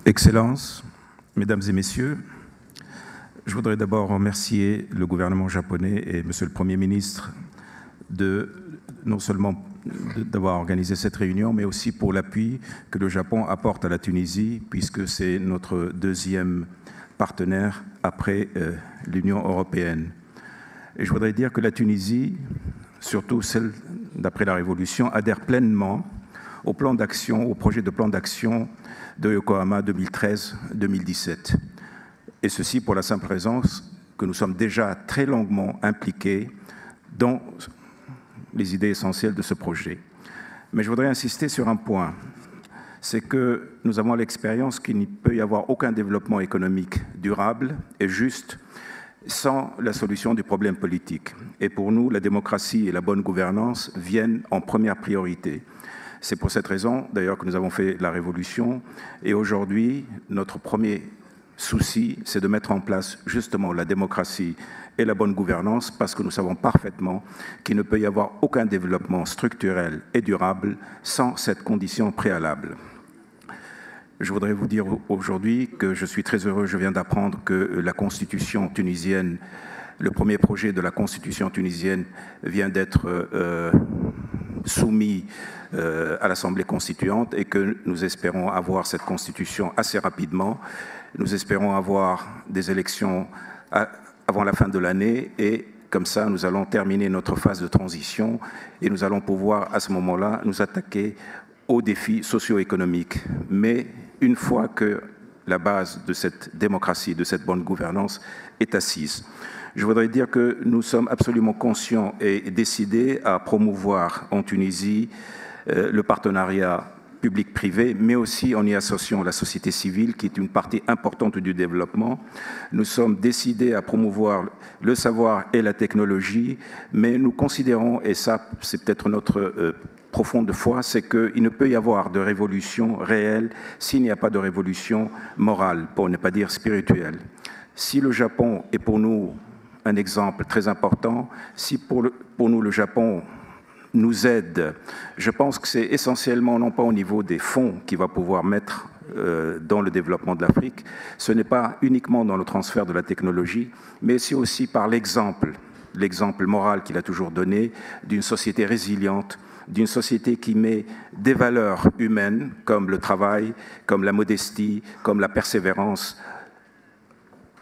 Excellences, Mesdames et Messieurs, je voudrais d'abord remercier le gouvernement japonais et Monsieur le Premier ministre non seulement d'avoir organisé cette réunion, mais aussi pour l'appui que le Japon apporte à la Tunisie, puisque c'est notre deuxième partenaire après l'Union européenne. Et je voudrais dire que la Tunisie, surtout celle d'après la Révolution, adhère pleinement au plan d'action, au projet de plan d'action de Yokohama 2013-2017. Et ceci pour la simple raison que nous sommes déjà très longuement impliqués dans les idées essentielles de ce projet. Mais je voudrais insister sur un point, c'est que nous avons l'expérience qu'il ne peut y avoir aucun développement économique durable et juste sans la solution du problème politique. Et pour nous, la démocratie et la bonne gouvernance viennent en première priorité. C'est pour cette raison, d'ailleurs, que nous avons fait la révolution. Et aujourd'hui, notre premier souci, c'est de mettre en place justement la démocratie et la bonne gouvernance, parce que nous savons parfaitement qu'il ne peut y avoir aucun développement structurel et durable sans cette condition préalable. Je voudrais vous dire aujourd'hui que je suis très heureux, je viens d'apprendre que la Constitution tunisienne, le premier projet de la Constitution tunisienne vient d'être soumis à l'Assemblée constituante et que nous espérons avoir cette Constitution assez rapidement. Nous espérons avoir des élections avant la fin de l'année et comme ça, nous allons terminer notre phase de transition et nous allons pouvoir, à ce moment-là, nous attaquer aux défis socio-économiques. Mais une fois que la base de cette démocratie, de cette bonne gouvernance est assise. Je voudrais dire que nous sommes absolument conscients et décidés à promouvoir en Tunisie le partenariat public-privé, mais aussi en y associant la société civile, qui est une partie importante du développement. Nous sommes décidés à promouvoir le savoir et la technologie, mais nous considérons, et ça c'est peut-être notre profonde foi, c'est qu'il ne peut y avoir de révolution réelle s'il n'y a pas de révolution morale, pour ne pas dire spirituelle. Si le Japon est pour nous un exemple très important, si pour nous le Japon nous aide, je pense que c'est essentiellement non pas au niveau des fonds qu'il va pouvoir mettre dans le développement de l'Afrique, ce n'est pas uniquement dans le transfert de la technologie, mais c'est aussi par l'exemple moral qu'il a toujours donné d'une société résiliente, d'une société qui met des valeurs humaines comme le travail, comme la modestie, comme la persévérance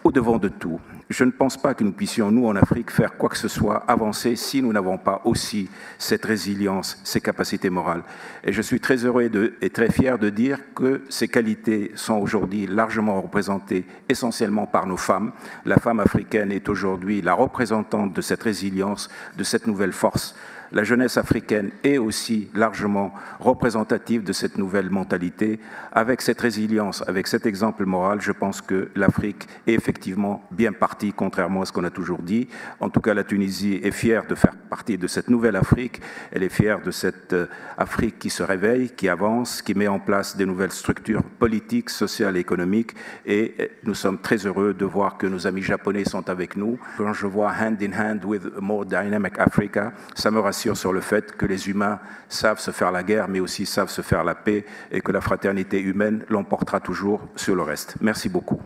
au-devant de tout. Je ne pense pas que nous puissions, nous, en Afrique, faire quoi que ce soit, avancer, si nous n'avons pas aussi cette résilience, ces capacités morales. Et je suis très heureux et très fier de dire que ces qualités sont aujourd'hui largement représentées essentiellement par nos femmes. La femme africaine est aujourd'hui la représentante de cette résilience, de cette nouvelle force. La jeunesse africaine est aussi largement représentative de cette nouvelle mentalité. Avec cette résilience, avec cet exemple moral, je pense que l'Afrique est effectivement bien partie, contrairement à ce qu'on a toujours dit. En tout cas, la Tunisie est fière de faire partie de cette nouvelle Afrique. Elle est fière de cette Afrique qui se réveille, qui avance, qui met en place des nouvelles structures politiques, sociales et économiques. Et nous sommes très heureux de voir que nos amis japonais sont avec nous. Quand je vois hand in hand with a more dynamic Africa, ça me rassure sur le fait que les humains savent se faire la guerre, mais aussi savent se faire la paix et que la fraternité humaine l'emportera toujours sur le reste. Merci beaucoup.